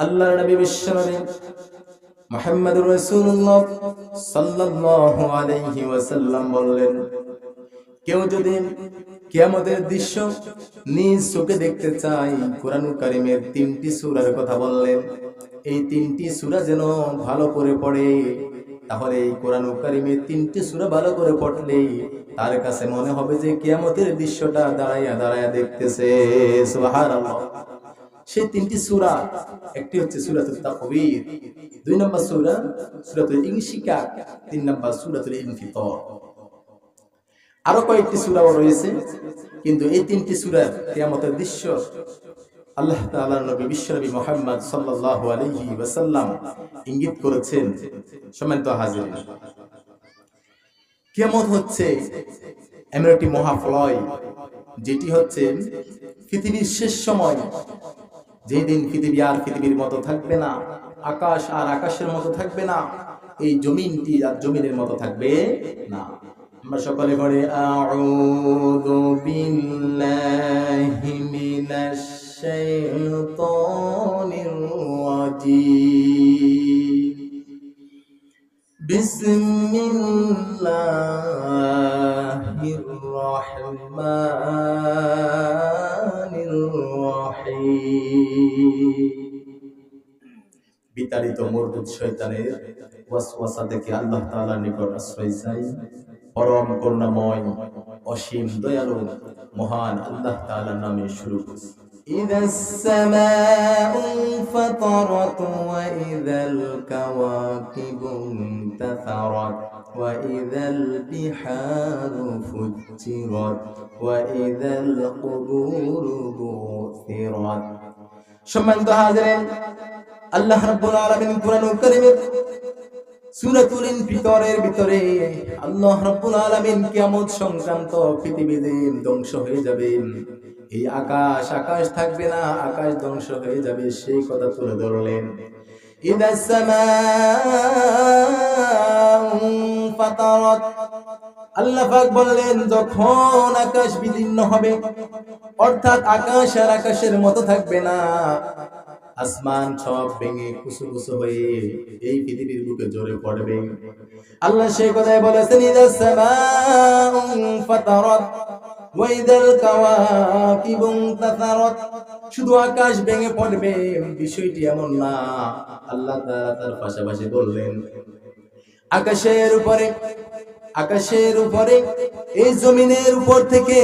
আল্লাহর নবী বিশ্বনবী মুহাম্মদুর রাসূলুল্লাহ সাল্লাল্লাহু আলাইহি ওয়াসাল্লাম বললেন, কেউ যদি কিয়ামতের দৃশ্য নিজ চোখে দেখতে চায়, কোরআনুল কারীমের 3টি সূরার কথা বললেন। এই 3টি সূরা যেন ভালো করে পড়ে, তাহলে এই কোরআনুল কারীমের 3টি সূরা ভালো করে পড়লে তার কাছে মনে হবে যে কিয়ামতের দৃশ্যটা দাঁড়াইয়া দাঁড়াইয়া দেখতেছে। সুবহানাল্লাহ। সেই 3টি সূরা, একটি হচ্ছে সূরাতুত তাকবীর, 2 নম্বর সূরা সূরাতুল ইনশিকাক, 3 নম্বর সূরাতুল ইনফিতর। আরো কয়েকটি সূরাও রয়েছে, কিন্তু এই 3টি সূরার কিয়ামতের দৃশ্য আল্লাহ তাআলার নবী বিশ্বনবী মুহাম্মদ সাল্লাল্লাহু আলাইহি ওয়াসাল্লাম ইঙ্গিত করেছেন। সম্মানিত হাজিরিন, কিয়ামত হচ্ছে এমন একটি মহাপ্রলয়, যেটি হচ্ছে পৃথিবীর শেষ সময়, যেই দিন পৃথিবী আর পৃথিবীর মতো থাকবে না, আকাশ আর আকাশের মতো থাকবে না, এই জমিনটি আর জমিনের মতো থাকবে না। আমরা সকলে পড়ি আউযু বিল্লাহি মিনাশ শাইতানির রাজীম, বিসমিল্লাহির রহমানির রহিম। বিতাড়িত মরদুদ শয়তানের ওয়াসওয়াসা থেকে আল্লাহ তাআলার নিকট আশ্রয় চাই। পরম করুণাময় অসীম দয়ালু মহান আল্লাহ তাআলার নামে শুরু করছি। ইযাস সামাউ ফাতারাত ওয়া ইযাল কাওয়াকিবু ইনতাসারাত ওয়া ইযাল বিহারু ফুজ্জিরাত ওয়া ইযাল কুবুরু বুথিরাত। সম্মানিত হাজিরিন, আল্লাহ রাব্বুল আলামিন কুরআনুল কারীমের সূরাতুল ইনফিতরের ভিতরে আল্লাহ রাব্বুল আলামিন কিয়ামত সংক্রান্ত পৃথিবীতে ধ্বংস হয়ে যাবে, এই আকাশ থাকবে না, আকাশ ধ্বংস হয়ে যাবে, সেই কথা তুলে ধরলেন। ইযাস সামাউ ফাতারাত, আল্লাহ পাক বললেন যখন আকাশ বিদীর্ণ হবে, অর্থাৎ আকাশ আর আকাশের মতো থাকবে না, আসমান সব ভেঙে কুসু কুসু হয়ে এই পৃথিবীর বুকে জোরে পড়বে। আল্লাহ সেই কথাই বলেছেন, ইযাস সামাউ ফাতারাত ওয়া ইযাল কাওয়াকিবু ইনতাসারাত। শুধু আকাশ ভেঙে পড়বে বিষয়টি এমন না, আল্লাহ তাআলা তার পাশাপাশি বললেন আকাশের উপরে এই জমিনের উপর থেকে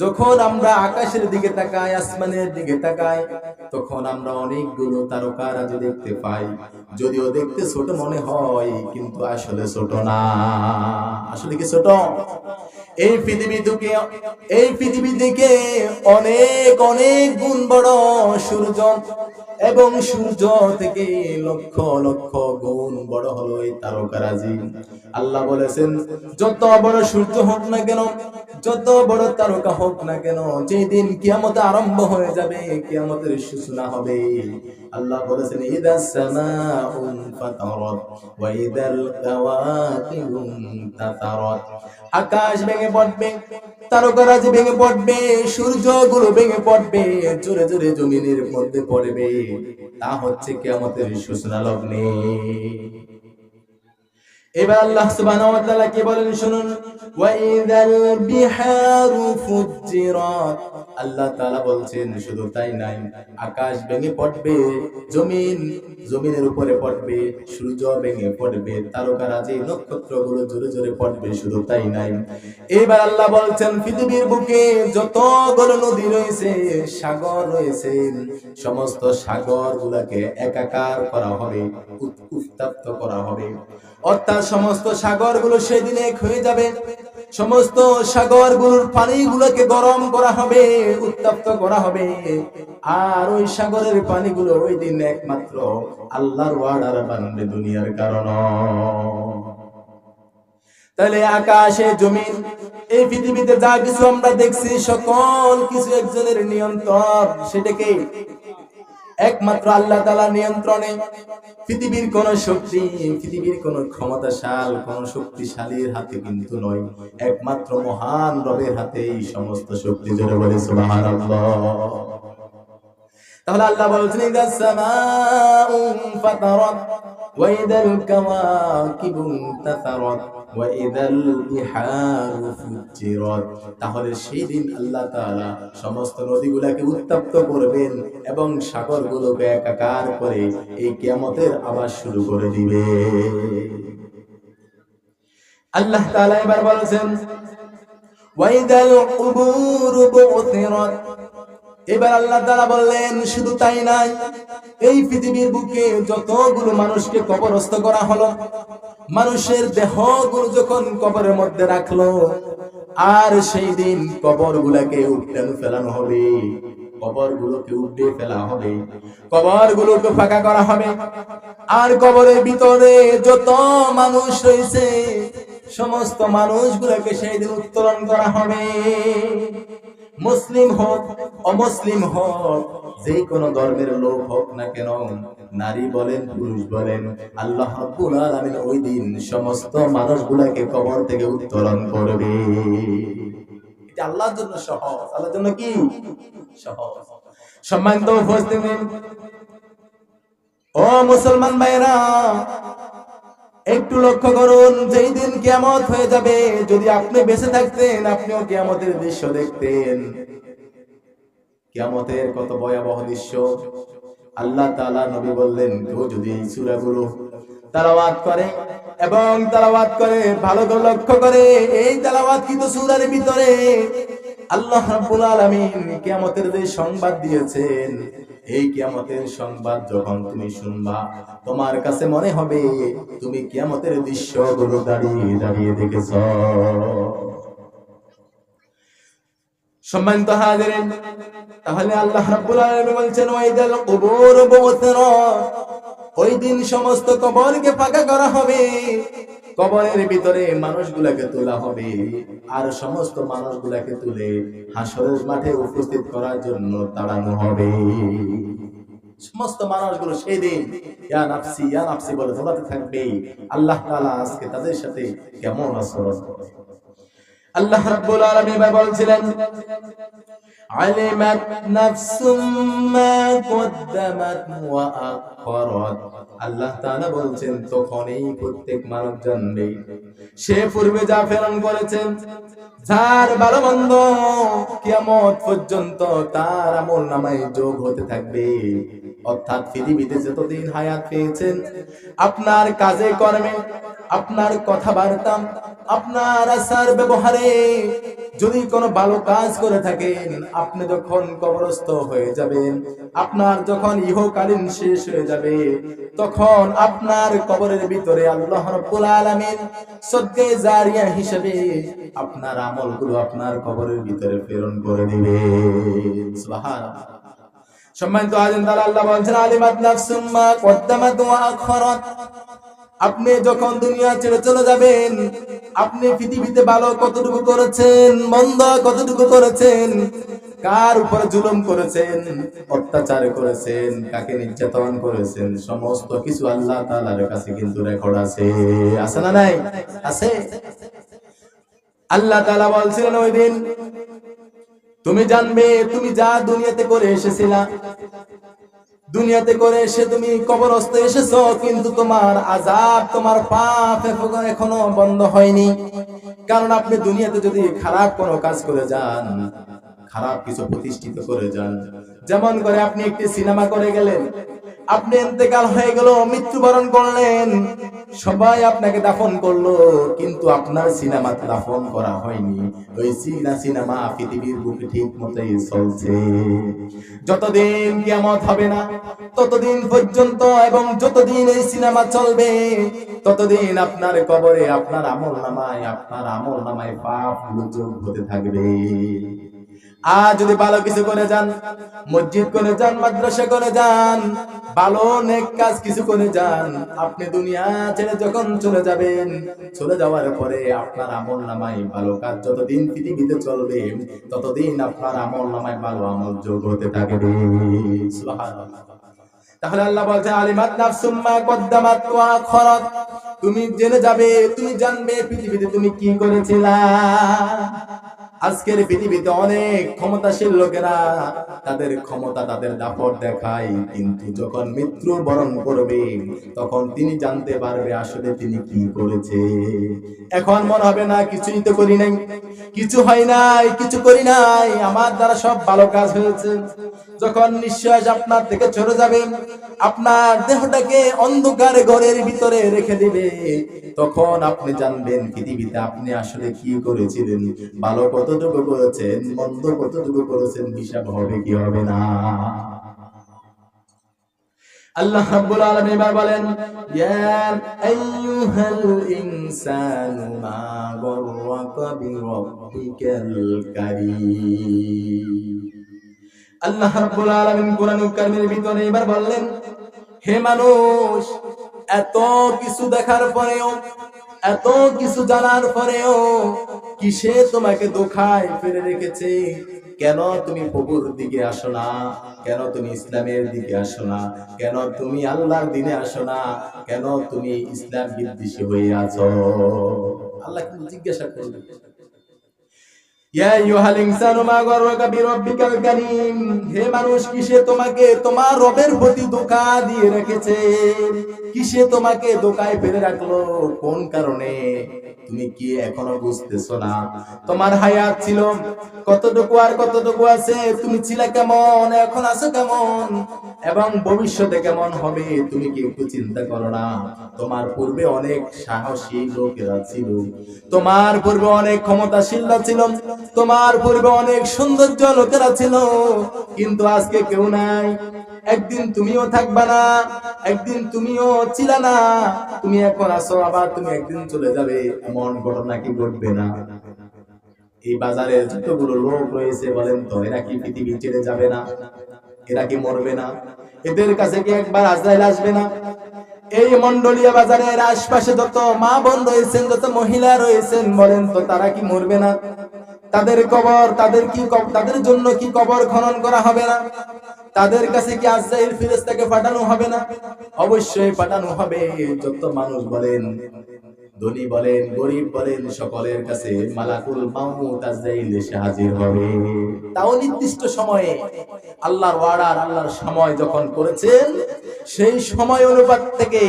যখন আমরা আকাশের দিকে তাকাই, আসমানের দিকে তাকাই, তখন আমরা অনেকগুলো তারকারাজ দেখতে পাই। যদিও দেখতে ছোট মনে হয়, কিন্তু আসলে ছোট না। আসলে কি ছোট? এই পৃথিবী থেকে অনেক অনেক গুণ বড় সূর্য, এবং সূর্য থেকে লক্ষ লক্ষ গুণ বড় হলো এই তারকারাজি। আল্লাহ বলেছেন যত বড় সূর্য হোক না কেন, যত বড় তারকা হোক না কেন, যেদিন কিয়ামত আরম্ভ হয়ে যাবে, কিয়ামতের সূচনা হবে, আল্লাহ বলেছেন ইযাস সামাউ ফাতারাত ওয়া ইযাল কাওয়াকিবু ইনতাসারাত। আকাশ ভেঙে পড়বে, তারকারাজি ভেঙে পড়বে, সূর্যগুলো ভেঙে পড়বে, জোরে জোরে জমিনের মধ্যে পড়বে। তা হচ্ছে কিয়ামতের সূচনা লগ্নে। এবার আল্লাহ সুবহানাহু ওয়া তাআলা কি বলেন শুনুন, ওয়া ইযাল বিহারু ফুজ্জিরাত। আল্লাহ তাআলা বলছেন শুধু তাই নাই, আকাশ ভেঙে পড়বে, জমিনের উপরে পড়বে, সূর্য ভেঙে পড়বে, তারকারাজি নক্ষত্রগুলো জোরে জোরে পড়বে, শুধু তাই নাই। এবার আল্লাহ বলছেন পৃথিবীর বুকে যতগুলো নদী রয়েছে, সাগর রয়েছে, সমস্ত সাগরগুলোকে একাকার করা হবে, উত্তপ্ত করা হবে। অর্থাৎ সমস্ত সাগরগুলো সেদিন এক হয়ে যাবে, সমস্ত সাগরগুলোর পানিগুলোকে গরম করা হবে, উত্তপ্ত করা হবে। আর ওই সাগরের পানিগুলো ওই দিন একমাত্র আল্লাহর ওয়ার্ডার বানবে দুনিয়ার কারণ। তাহলে আকাশে জমিন এই পৃথিবীতে যা কিছু আমরা দেখছি, সকল কিছু একজনের নিয়ন্ত্রণ, সেটাকে একমাত্র আল্লাহ তাআলার নিয়ন্ত্রণে। পৃথিবীর কোন শক্তি, পৃথিবীর কোন ক্ষমতাশাল, কোন শক্তিশালীর হাতে কিন্তু নয়, একমাত্র মহান রবের হাতে এই সমস্ত শক্তি। জোরে বলে সুবহানাল্লাহ। তাহলে আল্লাহ বলছেন ইদাস সামাউ ফাতারাত ওয়া ইদাল কাওয়াকিবু তাসারাত ওয়া ইদাল বিহারু ফুজিরাত। তাহলে সেই দিন আল্লাহ তাআলা সমস্ত নদীগুলোকে উত্তপ্ত করবেন এবং সাগরগুলোকে একাকার করে এই কিয়ামতের আওয়াজ শুরু করে দিবে। আল্লাহ তাআলা এবার বলেছেন ওয়া ইদাল কুবুরু বু'থিরাত। এবার আল্লাহ তাআলা বললেন শুধু তাই নাই, এই পৃথিবীর বুকে যতগুলো মানুষকে কবরস্থ করা হলো, মানুষের দেহগুলো যখন কবরের মধ্যে রাখলো, আর সেই দিন কবরগুলোকে উল্টানো ফেলানো হবে, কবরগুলোকে উল্টে ফেলা হবে, কবরগুলোকে ফাঁকা করা হবে, আর কবরের ভিতরে যত মানুষ রয়েছে সমস্ত মানুষগুলোকে সেই দিন উত্তোলন করা হবে। মুসলিম হোক অমুসলিম হোক, যে কোনো ধর্মের লোক হোক না কেন, নারী বলেন পুরুষ বলেন, আল্লাহ রাব্বুল আলামিন ওই দিন সমস্ত মানুষগুলোকে কবর থেকে উত্তোলন করবে। এটা আল্লাহর জন্য সহজ। আল্লাহর জন্য কি সহজ? সম্মানিত উপস্থিতি, ও মুসলমান ভাইরা, একটু লক্ষ্য করুন, যেই দিন কিয়ামত হয়ে যাবে, যদি আপনি বেঁচে থাকতেন আপনিও কিয়ামতের দৃশ্য দেখতেন। কিয়ামতের কত ভয়াবহ দৃশ্য আল্লাহ তাআলা নবী বললেন, কেউ যদি এই সূরাগুলো তেলাওয়াত করে এবং তেলাওয়াত করে ভালো করে লক্ষ্য করে, এই তেলাওয়াতকৃত সূরার ভিতরে আল্লাহ রাব্বুল আলামিন কিয়ামতের যে সংবাদ দিয়েছেন, এই কিয়ামতের সংবাদ যখন তুমি শুনবা, তোমার কাছে মনে হবে তুমি কিয়ামতের দৃশ্যগুলো দাঁড়িয়ে দাঁড়িয়ে দেখেছ। সম্মানিত হাজিরিন, তাহলে আল্লাহ রাব্বুল আলামিন বলছেন ওয়াইদাল কুবুর বু'থিরাত, ওই দিন সমস্ত কবরকে ফাঁকা করা হবে, কবরের ভিতরে মানুষগুলোকে তোলা হবে, আর সমস্ত মানুষগুলোকে তুলে হাসরের মাঠে উপস্থিত করার জন্য তাড়ানো হবে। সমস্ত মানুষগুলো সেই দিন ইয়া নাফসি ইয়া নাফসি বলে দৌড়াতে থাকবে। আল্লাহ তাআলা আজকে তাদের সাথে কেমন আচরণ করে? আল্লাহ রাব্বুল আলামিন বলছিলেন আলিমাত নাফসুম মা কদ্দামাত ওয়া আখখারাত। আল্লাহ তাআলা বলছেন তখনই প্রত্যেক মানব জানবে সে পূর্বে যা প্রেরণ করেছেন, যার ভালো মন্দ কিয়ামত পর্যন্ত তার আমলনামায় যোগ হতে থাকবে। অর্থাৎ পৃথিবীতে যতদিন হায়াত পেয়েছেন, আপনার কাজে কর্মে, আপনার কথাবার্তা, আপনার আচার ব্যবহারে যদি কোনো ভালো কাজ করে থাকেন, আপনি যখন কবরস্থ হয়ে যাবেন, আপনার যখন ইহকালীন শেষ হয়ে যাবে, তখন আপনার কবরের ভিতরে আল্লাহ রাব্বুল আলামিন সদকা জারিয়া হিসেবে আপনার আমলগুলো আপনার কবরের ভিতরে প্রেরণ করে দিবে। সুবহানাল্লাহ। সম্মানিত আলেম তাআলা আল্লাহ বলেন আলিমাত নাফসুম মা কদ্দামাত ওয়া আখখারাত। আপনি যখন দুনিয়া ছেড়ে চলে যাবেন, আপনি পৃথিবীতে ভালো কতটুকু করেছেন, মন্দ কতটুকু করেছেন, কার উপরে জুলুম করেছেন, অত্যাচার করেছেন, কাকে নির্যাতন করেছেন, সমস্ত কিছু আল্লাহ তাআলার কাছে কিন্তু রেকর্ড আছে। আছে না নাই? আছে। আল্লাহ তাআলা বলছিলেন ওই দিন তুমি জানবে তুমি যা দুনিয়াতে করে এসেছিলা, দুনিয়াতে করে এসে তুমি কবরস্থ এসেছো, কিন্তু তোমার আযাব, তোমার পাপ এখনো বন্ধ হয়নি। কারণ আপনি দুনিয়াতে যদি খারাপ কোনো কাজ করে যান, খারাপ কিছু প্রতিষ্ঠিত করে যান, যেমন করে আপনি একটি সিনেমা করে গেলেন, আপনি ইন্তেকাল হয়ে গেল, মৃত্যুবরণ করলেন, সবাই আপনাকে দাফন করলো, কিন্তু আপনার সিনেমা দাফন করা হয়নি। ওই সিনেমা পৃথিবীর বুকে ঠিক মতোই চলছে। যতদিন কিয়ামত হবে না ততদিন পর্যন্ত, এবং যতদিন এই সিনেমা চলবে ততদিন আপনার কবরে আপনার আমলনামায় পাপ যোগ হতে থাকবে। আর যদি ভালো কিছু করে যান, মসজিদ করে যান, মাদ্রাসা করে যান, ভালো নেক কাজ কিছু করে যান, আপনি দুনিয়া ছেড়ে যখন চলে যাবেন, চলে যাওয়ার পরে আপনার আমলনামায় ভালো কাজ যতদিন পৃথিবীতে চলবে ততদিন আপনার আমলনামায় ভালো আমল যোগ হতে থাকবে। সুবহানাল্লাহ। তাহলে আল্লাহ বলছে আলিমাত নাফসুম মা কদ্দামাত ওয়া আখখারাত, তুমি জেনে যাবে, তুমি জানবে পৃথিবীতে তুমি কি করেছিলা। আজকের পৃথিবীতে অনেক ক্ষমতাশীল লোকেরা তাদের ক্ষমতা তাদের দাপট দেখায়, কিন্তু যখন মৃত্যু বরণ করবে তখন তিনি জানতে পারবে আসলে তিনি কি করেছে। এখন মনে হবে না কিছুই তো করি নাই, কিছু হয় নাই, কিছু করি নাই, আমার দ্বারা সব ভালো কাজ হয়েছে। যখন নিঃশ্বাস আপনার থেকে চলে যাবে, আপনার দেহটাকে অন্ধকার ঘরের ভিতরে রেখে দিবে, তখন আপনি জানবেন পৃথিবীতে আপনি আসলে কি করেছিলেন, ভালো কতটুকু করেছেন, মন্দ কতটুকু করেছেন, হিসাব হবে কি হবে না। আল্লাহ রাব্বুল আলামিন এবার বলেন, ইয়া আইয়ুহাল ইনসানু মা গররাকা বিরাব্বিকাল কারীম। আল্লাহ রাব্বুল আলামিন কোরআনুল কারীমের ভিতরে এবার বললেন, হে মানুষ, এত কিছু দেখার পরেও, এত কিছু জানার পরেও কিসে তোমাকে ধোঁকায় ফেলে রেখেছে? কেন তুমি প্রভুর দিকে আসো না? কেন তুমি ইসলামের দিকে আসো না? কেন তুমি আল্লাহর দিনে আসো না? কেন তুমি ইসলাম বিদ্বেষী হয়ে আছো? আল্লাহ কিন্তু জিজ্ঞাসা করবে, ইয়া আইয়ুহাল ইনসানু মা গররাকা বিরাব্বিকাল কারীম, হে মানুষ, কিসে তোমাকে তোমার রবের প্রতি ধোঁকা দিয়ে রেখেছে? কিসে তোমাকে ধোঁকায় ফেলে রাখলো? কোন কারণে? তুমি কি এখনো বুঝতেছো না? তোমার হায়াত ছিল কতটুকু আর কতটুকু আছে, তুমি ছিলে কেমন, এখন আছো কেমন, এবং ভবিষ্যতে কেমন হবে তুমি কি একটু চিন্তা করো না? তোমার পূর্বে অনেক সাহসী লোকেরা ছিল, তোমার পূর্বে অনেক ক্ষমতাশীলরা ছিল, তোমার পূর্বে অনেক সৌন্দর্য লোকেরা ছিল, কিন্তু আজকে কেউ নাই। একদিন তুমিও থাকবা না, একদিন তুমিও ছিলা না, তুমি এখন আসো, আবার তুমি একদিন চলে যাবে, এমন ঘটনা কি ঘটবে না? এই বাজারে যতগুলো লোক রয়েছে বলেন তো, এরা কি পৃথিবী ছেড়ে যাবে না? এরা কি মরবে না? এদের কাছে কি একবার আজরাইল আসবে না? এই মন্ডলিয়া বাজারের আশপাশে যত মা বোন রয়েছেন, যত মহিলা রয়েছেন, বলেন তো তারা কি মরবে না? তাদের কবর, তাদের জন্য কি কবর খনন করা হবে না? তাদের কাছে কি আজরাইল ফেরেশতাকে পাঠানো হবে না? অবশ্যই পাঠানো হবে। যত মানুষ বলেন, ধনী বলেন, গরিব বলেন, সকলের কাছে মালাকুল মাউত আজরাইল এসে হাজির হবে। তাও নির্দিষ্ট সময়ে। আল্লাহর ওয়ার্ডার, আল্লাহর সময় যখন করেছেন, সেই সময় অনুপাত থেকে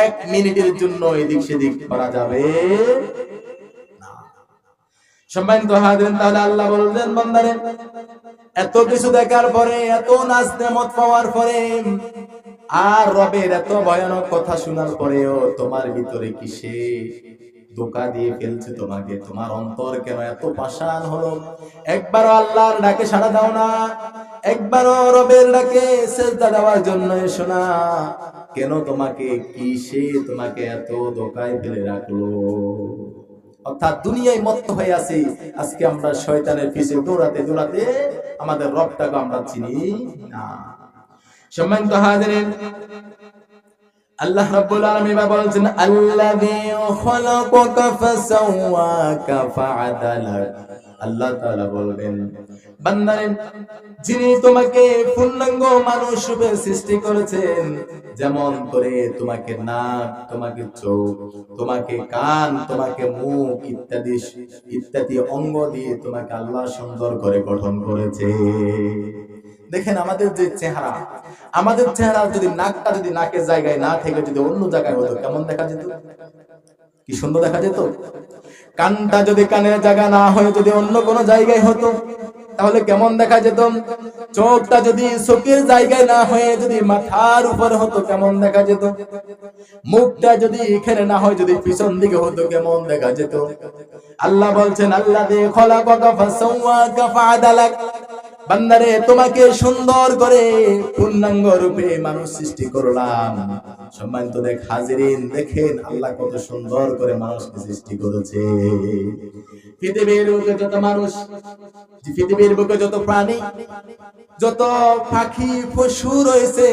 1 মিনিটের জন্য এদিক সেদিক করা যাবে না। সম্মানিত হাজিরিন, তাহলে আল্লাহ বললেন, বান্দারে, এত কিছু দেখার পরে, এত নাজ নেয়ামত পাওয়ার পরে, আর রবের এত ভয়ানক কথা শোনার পরেও তোমার ভিতরে কিসে ধোঁকা দিয়ে ফেলছে তোমাকে? তোমার অন্তর কেন এত পাষাণ হলো? একবারও আল্লাহর ডাকে সাড়া দাও না, একবারও রবের ডাকে সেজদা দেওয়ার জন্য এসো না। কেন তোমাকে, কিসে তোমাকে এত ধোঁকায় ফেলে রাখলো? অর্থাৎ দুনিয়ায় মত্ত হয়ে আছি। আজকে আমরা শয়তানের পিছে দৌড়াতে দৌড়াতে আমাদের রবটাকে আমরা চিনি না। সম্মানিত হাজিরিন, আল্লাহ রাব্বুল আলামিন বলেছেন, আল্লাযী খালাকাকা ফাসাওয়াকা ফাআদালাক। আল্লাহ তাআলা বলবেন, বান্দারে, যিনি তোমাকে পূর্ণাঙ্গ মানুষ রূপে সৃষ্টি করেছেন, যেমন করে তোমাকে নাক, তোমাকে চোখ, তোমাকে কান, তোমাকে মুখ ইত্যাদি ইত্যাদি অঙ্গ দিয়ে তোমাকে আল্লাহ সুন্দর করে গঠন করেছে। দেখেন আমাদের যে চেহারা, আমাদের চেহারা যদি নাকটা যদি নাকের জায়গায় না থেকে যদি অন্য জায়গায় হতো, কেমন দেখা যেত? কি সুন্দর দেখা যেত। কানটা যদি কানের জায়গা না হয়ে যদি অন্য কোনো জায়গায় হতো, তাহলে কেমন দেখা যেত? চোখটা যদি চোখের জায়গায় না হয়ে যদি মাথার উপরে হতো, কেমন দেখা যেত? মুখটা যদি এখানে না হয়, যদি পিছন দিকে হতো, কেমন দেখা যেত? আল্লাহ বলছেন, আল্লাযী খালাকাকা ফাসাওয়াকা ফাআদালাক। বান্দারে, তোমাকে সুন্দর করে পূর্ণাঙ্গ রূপে মানুষ সৃষ্টি করলাম। সম্মানিত হাজিরিন, দেখেন আল্লাহ কত সুন্দর করে মানুষকে সৃষ্টি করেছে। পৃথিবীর বুকে যত মানুষ, পৃথিবীর বুকে যত প্রাণী, যত পাখি পশু রয়েছে,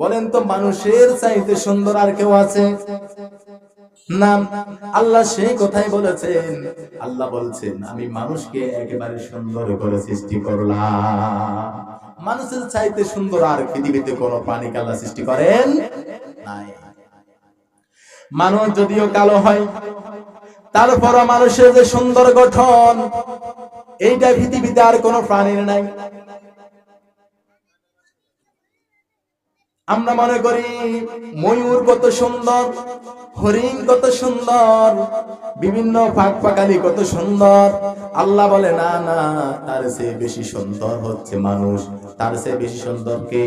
বলেন তো মানুষের চাইতে সুন্দর আর কেউ আছে? নাম আল্লাহ সেই কথাই বলেছেন। আল্লাহ বলছেন, আমি মানুষকে একেবারে সুন্দর করে সৃষ্টি করলাম। মানুষের চাইতে সুন্দর আর পৃথিবীতে কোনো প্রাণীকে আল্লাহ সৃষ্টি করেন নাই। মানুষ যদিও কালো হয়, তারপর মানুষের যে সুন্দর গঠন, এইটা পৃথিবীতে আর কোনো প্রাণীর নাই। আমরা মনে করি ময়ূর কত সুন্দর, হরিণ কত সুন্দর, বিভিন্ন পাখপাখালি কত সুন্দর। আল্লাহ বলে না না, তার চেয়ে বেশি সুন্দর হচ্ছে মানুষ। তার চেয়ে বেশি সুন্দর কে?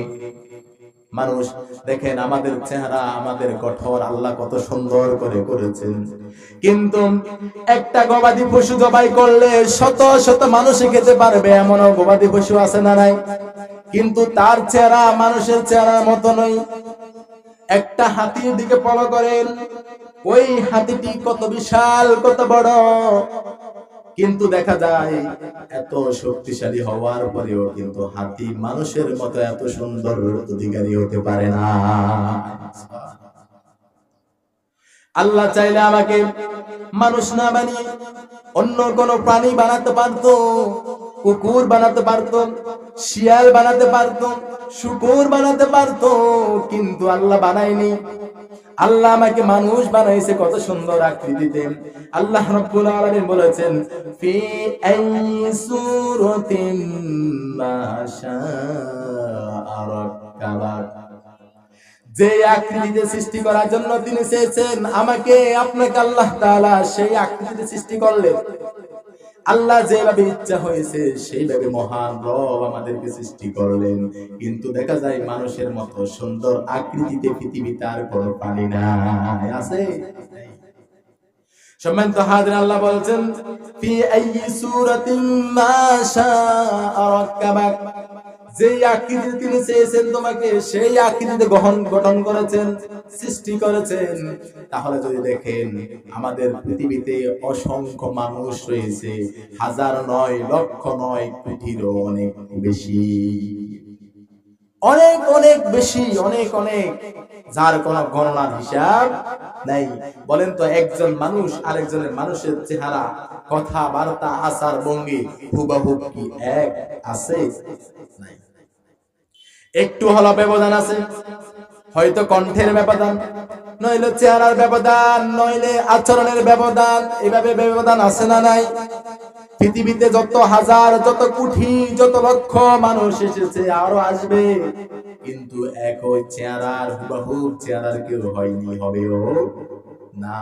মানুষ। দেখেন আমাদের চেহারা, আমাদের গঠন আল্লাহ কত সুন্দর করে করেছেন, কিন্তু একটা গবাদি পশু জবাই করলে শত শত মানুষ খেতে পারবে এমনও গবাদি পশু আছে না নাই? কিন্তু তার চেহারা মানুষের চেহারার মতো নয়। একটা হাতির দিকে ফলো করেন, ওই হাতিটি কত বিশাল, কত বড়, কিন্তু দেখা যায় এত শক্তিশালী হওয়ার পরেও কিন্তু হাতি মানুষের মতো এত সুন্দর অধিকারী হতে পারে না। আল্লাহ চাইলে আমাকে মানুষ না বানিয়ে অন্য কোন প্রাণী বানাতে পারতো, কুকুর বানাতে পারতো, শিয়াল বানাতে পারতো, শুকুর বানাতে পারতো, কিন্তু আল্লাহ বানায়নি। আল্লাহ আমাকে মানুষ বানাইছে কত সুন্দর আকৃতিতে। আল্লাহ রাব্বুল আলামিন বলেছেন, ফি আইয়ি সূরাতিন মা শাআ রাক্কাবাক। যে আকৃতিতে সৃষ্টি করার জন্য তিনি চেয়েছেন আমাকে আপনাকে, আল্লাহ তাআলা সেই আকৃতিতে সৃষ্টি করলেন। আল্লাহ যেভাবে ইচ্ছা হয়েছে সেইভাবে মহান রব আমাদেরকে সৃষ্টি করলেন, কিন্তু দেখা যায় মানুষের মতো সুন্দর আকৃতিতে পৃথিবীতে আর কোনো প্রাণী নাই। আছে? সম্মানিত হাজির, আল্লাহ বলছেন ফি আইয়ি সূরাতিন মা শাআ রাক্কাবাক। যে আকৃতিতে তিনি চেয়েছেন তোমাকে সেই আকৃতিতে গঠন করেছেন, সৃষ্টি করেছেন। তাহলে যদি দেখেন আমাদের পৃথিবীতে অসংখ্য মানুষ রয়েছে, হাজার নয়, লক্ষ নয়, কোটিরও অনেক বেশি, অনেক অনেক বেশি, অনেক অনেক, যার কোনো গণনার হিসাব নাই। বলেন তো একজন মানুষ আরেকজনের মানুষের চেহারা, কথা বার্তা, আচার ভঙ্গি হুবহু কি এক? আছে? নাই। একটু হলো ব্যবধান আছে, হয়তো কণ্ঠের ব্যবধান, নইলে চেহারার ব্যবধান, নইলে আচরণের ব্যবধান, এভাবে ব্যবধান আছে না নাই? পৃথিবীতে যত হাজার, যত কোটি, যত লক্ষ মানুষ এসেছে, আরো আসবে, কিন্তু একই চেহারার হুবহু চেহারার কেউ হয়নি, হবেও না।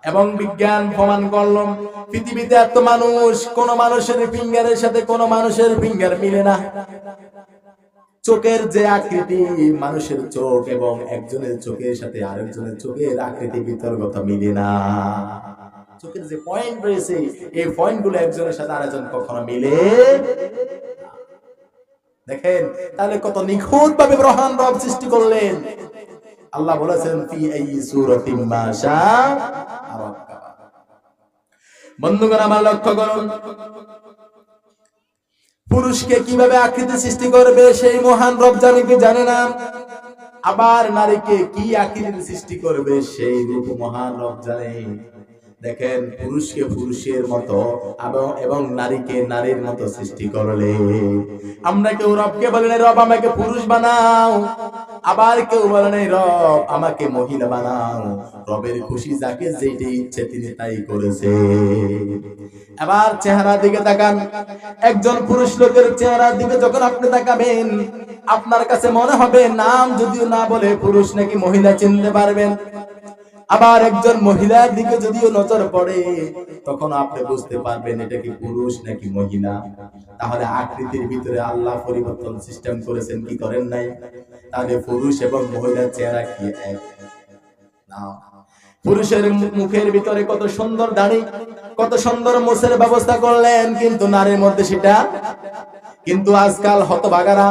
এবং বিজ্ঞান প্রমাণ করল পৃথিবীতে এত মানুষ, কোন মানুষের ফিঙ্গারের সাথে কোন মানুষের ফিঙ্গার মিলে না। চোখের যে আকৃতি, মানুষের চোখ এবং একজনের চোখের সাথে আরেকজনের চোখের আকৃতি বিতর্কতা মিলে না। চোখের যে পয়েন্ট রয়েছে, এই পয়েন্টগুলো একজনের সাথে আরেকজন কখনো মিলে। দেখেন তাহলে কত নিখুঁত ভাবে মহান রব সৃষ্টি করলেন। আল্লাহ বলেছেন ফি আইয়ি সূরাতিন মা শাআ রাক্কাবাক। বন্ধুগণ আমার লক্ষ্য করুন, পুরুষকে কিভাবে আকৃতি সৃষ্টি করবে সেই মহান রব জানে কি জানে না? আবার নারীকে কি আকৃতি সৃষ্টি করবে সেই রূপ মহান রব জানে। দেখেন পুরুষকে পুরুষের মতো এবং নারীকে নারীর মতো সৃষ্টি করলে, আমরা কেউ রবকে বলি না রব আমাকে পুরুষ বানাও, আবার কেউ বলে নাই রব আমাকে মহিলা বানাও। রবের খুশি যাকে যেটা ইচ্ছে তিনি তাই করেছে। এবার চেহারার দিকে তাকান, একজন পুরুষ লোকের চেহারার দিকে যখন আপনি তাকাবেন, আপনার কাছে মনে হবে নাম যদিও না বলে পুরুষ নাকি মহিলা চিনতে পারবেন। আবার একজন মহিলার দিকে যদিও নজর পড়ে, তখন আপনি বুঝতে পারবেন এটা কি পুরুষ নাকি মহিলা। তাহলে আকৃতির ভিতরে আল্লাহ পরিবর্তন সিস্টেম করেছেন কি করেন নাই? তাহলে পুরুষ এবং মহিলার চেহারা কি এক? না। পুরুষের মুখের ভিতরে কত সুন্দর দাড়ি, কত সুন্দর মোছের ব্যবস্থা করলেন, কিন্তু নারীর মধ্যে সেটা। কিন্তু আজকাল হতভাগারা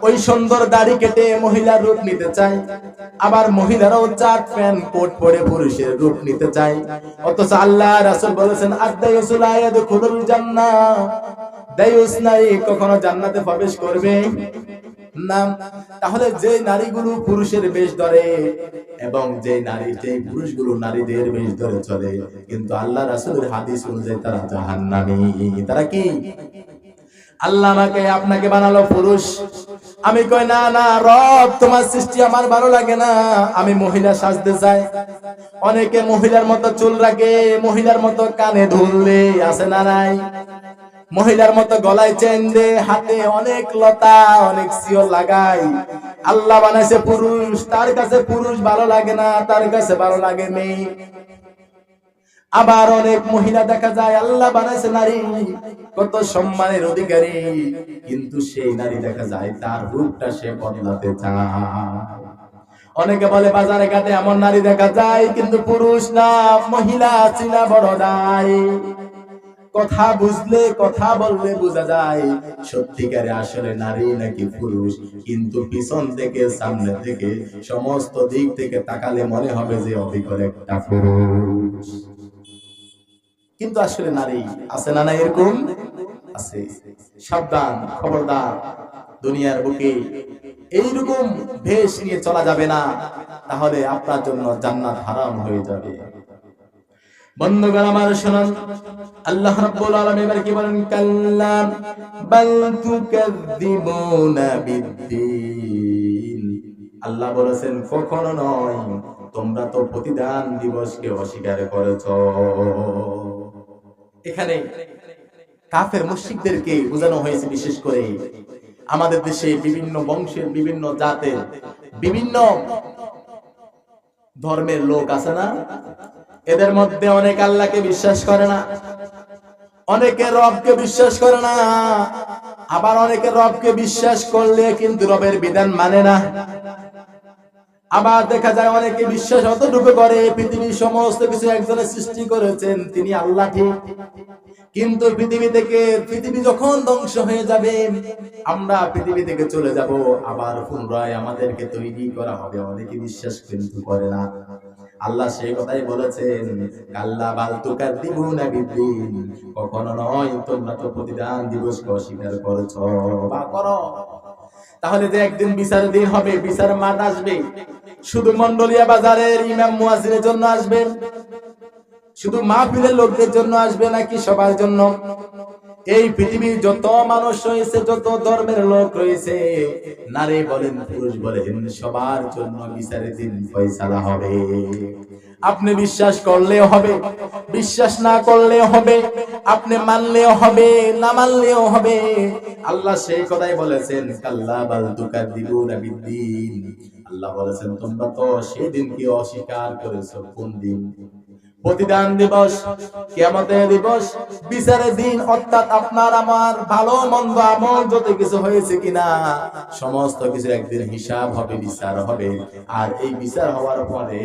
ওই সুন্দর দাড়ি কেটে মহিলার রূপ নিতে চায়, আবার মহিলারাও চাট প্যান্ট কোট পরে পুরুষের রূপ নিতে চায়। অথচ আল্লাহ রাসূল বলেছেন আদ-দায়ুসু লা ইয়াদখুলুল জান্নাহ, দায়ুস নারী কখনো জান্নাতে প্রবেশ করবে না। তাহলে যে নারীগুলো পুরুষের বেশ ধরে এবং যে পুরুষগুলো নারীদের বেশ ধরে চলে, কিন্তু আল্লাহ রাসূলের হাদিস অনুযায়ী তারা জাহান্নামী। তারা কি? আল্লাহ আমাকে আপনাকে বানালো পুরুষ, আমি কই না না রব তোমার সৃষ্টি আমার ভালো লাগে না, আমি মহিলা সাজতে চাই। অনেকে মহিলার মতো চুল রাখে, মহিলার মতো কানে ধরলে, আছে না নাই? মহিলার মতো গলায় চেন দে, হাতে অনেক লতা, অনেক সিও লাগাই। আল্লাহ বানাইছে পুরুষ, তার কাছে পুরুষ ভালো লাগে না, তার কাছে ভালো লাগে মেয়ে। আবার অনেক মহিলা দেখা যায় আল্লাহ বানাইছে নারী, কত সম্মানের অধিকারী, কিন্তু সেই নারী দেখা যায় তার রূপটা সে বদলাতে চায়। অনেকে বলে বাজারে ঘাটে এমন নারী দেখা যায়, কিন্তু পুরুষ না, মহিলা চিনা বড় দায়। কথা বুঝলে, কথা বললে বোঝা যায় সত্যিকারে আসলে নারী নাকি পুরুষ, কিন্তু পিছন থেকে সামনে থেকে সমস্ত দিক থেকে তাকালে মনে হবে যে অবিকল একটা পুরুষ, কিন্তু আসলে নারী। আছে না, না এরকম আছে? সাবধান, খবরদার, দুনিয়ার বুকে এইরকম ভেষ নিয়ে চলা যাবে না, তাহলে আপনার জন্য জান্নাত হারাম হয়ে যাবে। বন্ধুগণ আমার শুনুন, আল্লাহ রাব্বুল আলামিন এবার কি বলেন? কাল্লা বাল তুকাযযিবুনা বিদ্দীন। আল্লাহ বলেছেন কখনো নয়, তোমরা তো প্রতিদান দিবসকে অস্বীকার করেছো। এখানে কাফের মুশরিকদেরকে বোঝানো হয়েছে। বিশেষ করে আমাদের দেশে বিভিন্ন বংশের, বিভিন্ন জাতের, বিভিন্ন ধর্মের লোক আছে না, এদের মধ্যে অনেক আল্লাহকে বিশ্বাস করে না, অনেকে রবকে বিশ্বাস করে না, আবার অনেকে রবকে বিশ্বাস করলে কিন্তু রবের বিধান মানে না। আবার দেখা যায় অনেকে বিশ্বাস অতটুকু করে পৃথিবীর সমস্ত কিছু একজনের সৃষ্টি করেছেন, তিনি আল্লাহ ঠিক, কিন্তু পৃথিবী যখন ধ্বংস হয়ে যাবে, আমরা পৃথিবী থেকে চলে যাব, আবার পুনরায় আমাদেরকে তৈরি করা হবে, অনেকে বিশ্বাস কিন্তু করে না। আল্লাহ সেই কথাই বলেছেন, কাল্লা বাল তুকাযযিবুনা বিদ্দীন, কখনো নয়, তোমরা তো প্রতিদান দিবসকে অস্বীকার করেছো বা করো। তাহলে যে একদিন বিচারের দিন হবে, বিচার মাঠ আসবে, শুধু মন্ডলিয়া বাজারের ইমাম মুয়াজ্জিনের জন্য আসবে, শুধু মাহফিলের লোকদের জন্য আসবে, নাকি সবার জন্য? এই পৃথিবীর যত মানুষ রয়েছে, যত ধর্মের লোক রয়েছে, নারী বলেন পুরুষ বলেন, সবার জন্য বিচারের দিন ফয়সালা হবে। আপনি বিশ্বাস করলেও হবে, বিশ্বাস না করলেও হবে, আপনি মানলেও হবে, না মানলেও হবে। আল্লাহ সেই কথাই বলেছেন, কাল্লা বাল তুকাযযিবুনা বিদ্দীন। আল্লাহ বলেছেন তোমরা তো সেই দিনকে অস্বীকার করেছো। কোন দিন? প্রতিদান দিবস, কিয়ামতের দিবস, বিচারের দিন, অর্থাৎ আপনার আমার ভালো মন্দ আমল যত কিছু হয়েছে কিনা সমস্ত কিছু একদিন হিসাব হবে, বিচার হবে। আর এই বিচার হওয়ার পরে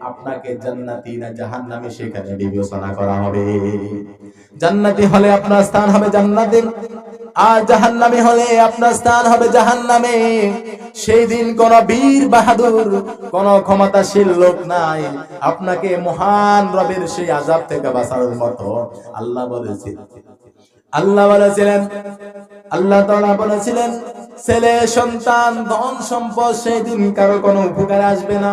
আপনাকে জান্নাতি না জাহান্নামী সেখানে বিবেচনা করা হবে। জান্নাতি হলে আপনার স্থান হবে জান্নাতে, আর জাহান্নামী হলে আপনার স্থান হবে জাহান্নামে। সেই দিন কোন বীর বাহাদুর, কোন ক্ষমতাশীল লোক নাই আপনাকে মহান রবের সেই আযাব থেকে বাঁচানোর মতো। আল্লাহ বলেছিলেন, আল্লাহ তাআলা বলেছিলেন, ছেলে সন্তান ধন সম্পদ সেই দিন কারো কোনো উপকারে আসবে না,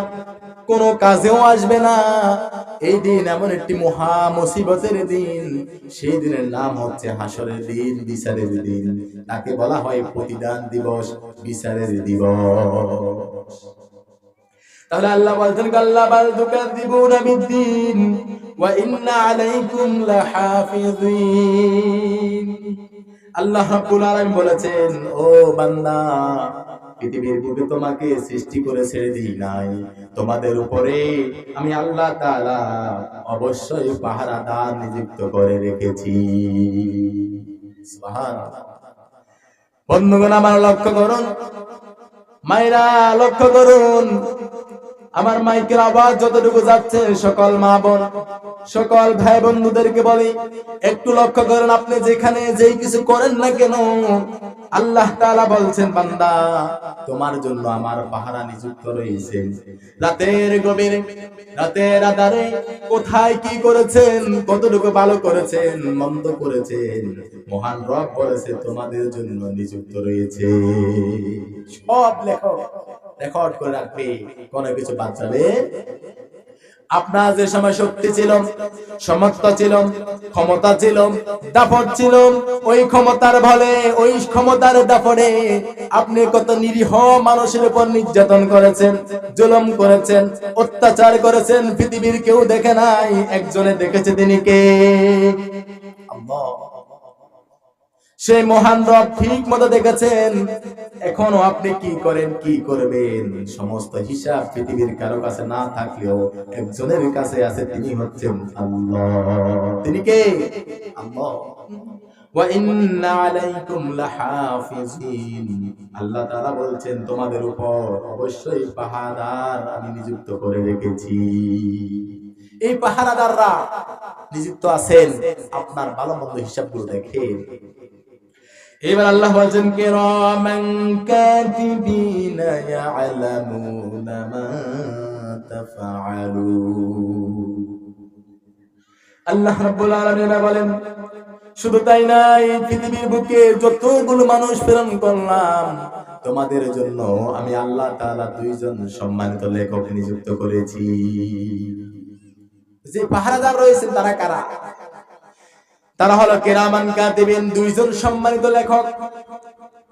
কোনো কাজেও আসবে না। এই দিন এমন একটি মহা মুসিবতের দিন, সেই দিনের নাম হচ্ছে হাসরের দিন, বিচারের দিন। তাকে বলা হয় প্রতিদান দিবস, বিচারের দিবস। তাহলে আল্লাহ বলছেন, কাল্লা বাল তুকাযযিবুনা বিদ্দীন ওয়া ইন্না আলাইকুম লাহাফিযিন। আল্লাহ রাব্বুল আলামিন বলেছেন, ও বান্দা, পৃথিবীর বুকে তোমাকে সৃষ্টি করে ছেড়ে দিই নাই, তোমাদের উপরে আমি আল্লাহ তাআলা অবশ্যই পাহারাদার নিযুক্ত করে রেখেছি। সুবহানাল্লাহ। বন্ধুগণ আমার লক্ষ্য করুন, মায়েরা লক্ষ্য করুন, আমার মাইকের আওয়াজ যতটুকু যাচ্ছে, সকল মা বোন, সকল ভাই বন্ধুদেরকে বলি, একটু লক্ষ্য করুন, আপনি যেখানে যেই কিছু করেন না কেন, আল্লাহ তাআলা বলছেন, বান্দা, তোমার জন্য আমার পাহারা নিযুক্ত রয়েছে। রাতের গভীরে, রাতের আঁধারে কোথায় কি করেছেন, কতটুকু ভালো করেছেন, মন্দ করেছেন, মহান রব বলেছে তোমাদের জন্য নিযুক্ত রয়েছে। সব রেকর্ড করে রাখবে, কোনো কিছু বাদ যাবে। আপনার যে সময় শক্তি ছিল, সামর্থ্য ছিল, ক্ষমতা ছিল, দাপট ছিল, ওই ক্ষমতার বলে, ওই ক্ষমতার দাপটে আপনি কত নিরীহ মানুষের উপর নির্যাতন করেছেন, জুলুম করেছেন, অত্যাচার করেছেন। পৃথিবীর কেউ দেখে নাই, একজনে দেখেছে, তিনি কে? আল্লাহ। সেই মহান রব ঠিক মতো দেখেছেন। এখনো আপনি কি করেন, কি করবেন, সমস্ত হিসাব পৃথিবীর কারো কাছে না থাকলেও একজনের কাছে আছে, তিনি হচ্ছেন আল্লাহ। তিনি কে? আল্লাহ। ওয়া ইন্না আলাইকুম লাহাফিজিন, আল্লাহ তাআলা বলছেন তোমাদের উপর অবশ্যই পাহারাদার আমি নিযুক্ত করে রেখেছি। এই পাহারাদাররা নিযুক্ত আছেন আপনার ভালো মন্দ হিসাবগুলো দেখেন। এবার আল্লাহ বলছেন কিরামান কাতিবিনা ইয়ালামুনা মা তাফআলুন। আল্লাহ রাব্বুল আলামিন বলেন শুধু তাই না, এই পৃথিবীর বুকে যতগুলো মানুষ প্রেরণ করলাম তোমাদের জন্য আমি আল্লাহ তাআলা দুইজন সম্মানিত লেখক নিযুক্ত করেছি। যে পাহারাদার রয়েছেন তারা কারা? তারা হলো কিরামান কাতিবিন, দুইজন সম্মানিত লেখক।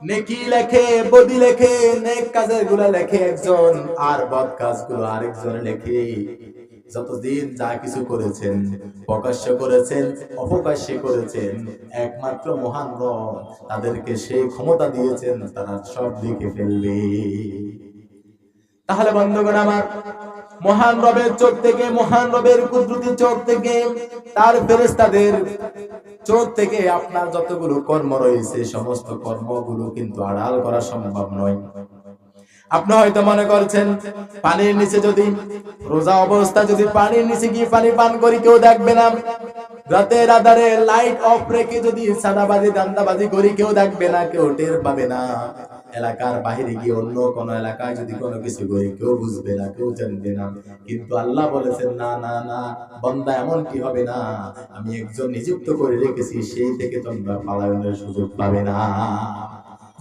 নেকি লেখে, বদি লেখে, নেক কাজের গুলা লেখে একজন, আর বদ কাজগুলো আরেকজন লেখে। যতদিন যা কিছু করেছেন, প্রকাশ্য করেছেন, অপ্রকাশ্যে করেছেন, একমাত্র মহান রব তাদেরকে সেই ক্ষমতা দিয়েছেন তারা সব লিখে ফেলবে। তাহলে বন্ধুগণ আমার, মহান রবের চোখ থেকে, মহান রবের কুদরতি চোখ থেকে, তার ফেরেশতাদের চোখ থেকে আপনার যতগুলো কর্ম রয়েছে সমস্ত কর্মগুলো কিন্তু আড়াল করা সম্ভব নয়। আপনি হয়তো মনে করছেন পানির নিচে যদি, রোজা অবস্থা যদি পানির নিচে গিয়ে পানি পান করি কেউ দেখবে না, রাতের আধারে লাইট অফ রেখে যদি সাদাবাজি দান্দাবাজি করি কেউ দেখবে না, কেউ টের পাবে না। এলাকার বাইরে গিয়ে অন্য কোন এলাকায় যদি কোনো কিছু করি কেউ বুঝবে না, কেউ জানবে না। কিন্তু আল্লাহ বলেছেন না না না বান্দা, এমন কি হবে না, আমি একজন নিযুক্ত করে রেখেছি, সেই থেকে তোমরা পালানোর সুযোগ পাবে না।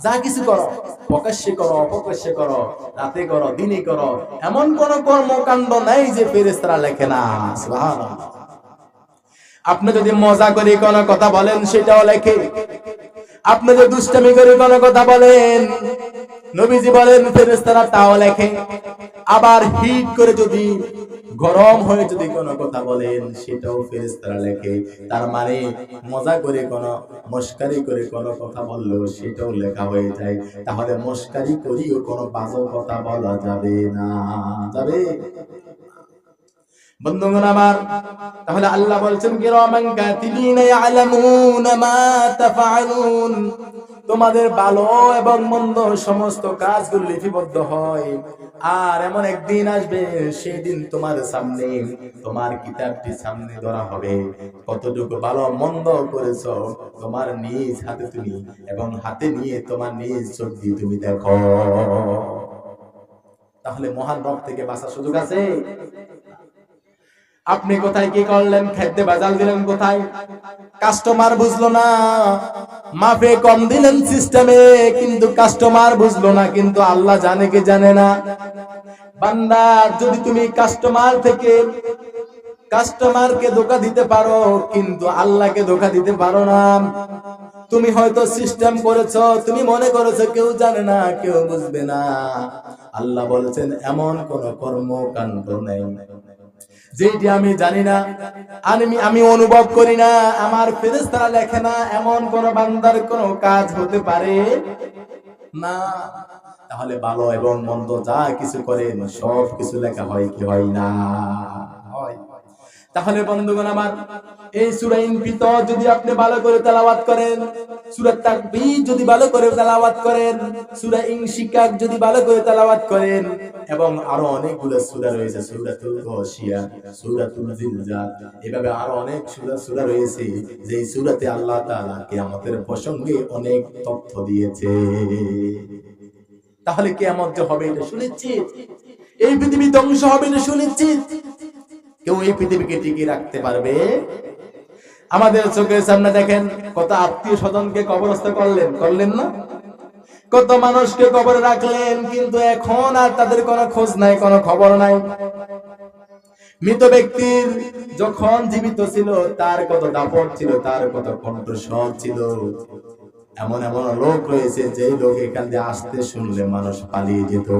যা কিছু করো, প্রকাশ্যে করো, অপ্রকাশ্যে করো, রাতে করো, দিনে করো, এমন কোন কর্মকাণ্ড নাই যে ফেরেশতারা লেখে না। সুবহানাল্লাহ। আপনি যদি মজা করে কোনো কথা বলেন সেটাও লেখে, আপনি যদি দুষ্টামি করে কোনো কথা বলেন, নবীজি বলেন ফেরেশতারা তাও লেখে। আবার হিট করে যদি, গরম হয়ে যদি কোনো কথা বলেন সেটাও ফেরেশতারা লেখে। তার মানে মজা করে কোনো, মস্কারি করে কোনো কথা বললেও সেটাও লেখা হয়ে যায়। তাহলে মস্কারি করিও কোনো বাজে কথা বলা যাবে না, যাবে? বন্ধুগণ আমার, তাহলে আল্লাহ বলছেন কিরামান কাতিবিনা ইয়ালামুনা মা তাফআলুন, তোমাদের ভালো এবং মন্দ সমস্ত কাজগুলো লিপিবদ্ধ হয়। আর এমন একদিন আসবে সেই দিন তোমার সামনে, তোমার কিতাবটি সামনে ধরা হবে, কতটুকু ভালো মন্দ করেছো তোমার নিজ হাতে তুমি, এবং হাতে নিয়ে তোমার নিজ চোখ দিয়ে তুমি দেখো। তাহলে মহান রব থেকে বাঁচার সুযোগ আছে? আপনি কোথায় কি করলেন, খাদ্যে বাজাল দিলেন কোথায়, কাস্টমার বুঝলো না, মাপে কম দিলেন সিস্টেমে, কিন্তু কাস্টমার বুঝলো না, কিন্তু আল্লাহ জানে কি জানে না? বান্দা, যদি তুমি কাস্টমারকে ধোঁকা দিতে পারো কিন্তু আল্লাহকে ধোঁকা দিতে পারো না। তুমি হয়তো সিস্টেম করেছো, তুমি মনে করেছো কেউ জানে না, কেউ বুঝবে না। আল্লাহ বলেছেন এমন কোন কর্মকাণ্ড নেই যেটি আমি জানি না, আমি অনুভব করি না, আমার ফেরেশতারা লেখে না, এমন কোন বান্দার কোন কাজ হতে পারে না। তাহলে ভালো এবং মন্দ যা কিছু করেন সব কিছু লেখা হয় কি হয় না? হয়। তাহলে বন্ধুগণ আমার, এই সূরা ইনফিতর যদি আপনি ভালো করে তেলাওয়াত করেন, সূরা তাকবীর যদি ভালো করে তেলাওয়াত করেন, সূরা ইনশিকাক যদি ভালো করে তেলাওয়াত করেন, এবং আরো অনেকগুলো সূরা রয়েছে, সূরাতুল গাশিয়া, সূরাতুল জিলজাল, এভাবে আরো অনেক সূরা রয়েছে যে সূরাতে আল্লাহ তাআলা কিয়ামতের প্রসঙ্গে অনেক তথ্য দিয়েছে। তাহলে কিয়ামত যে হবে এটা শুনেছিস, এই পৃথিবী ধ্বংস হবে এটা শুনেছিস, কেউ এই পৃথিবীকে টিকিয়ে রাখতে পারবে? আমাদের চোখের সামনে দেখেন কত আত্মীয় স্বজনকে কবরস্থ করলেন না, কত মানুষকে কবরে রাখলেন, কিন্তু এখন আর তাদের কোনো খোঁজ নাই, কোনো খবর নাই। মৃত ব্যক্তির যখন জীবিত ছিল তার কত দাপট ছিল, তার কত কণ্ঠস্বর ছিল। এমন এমন লোক রয়েছে যে লোক এখান দিয়ে আসতে শুনলে মানুষ পালিয়ে যেত।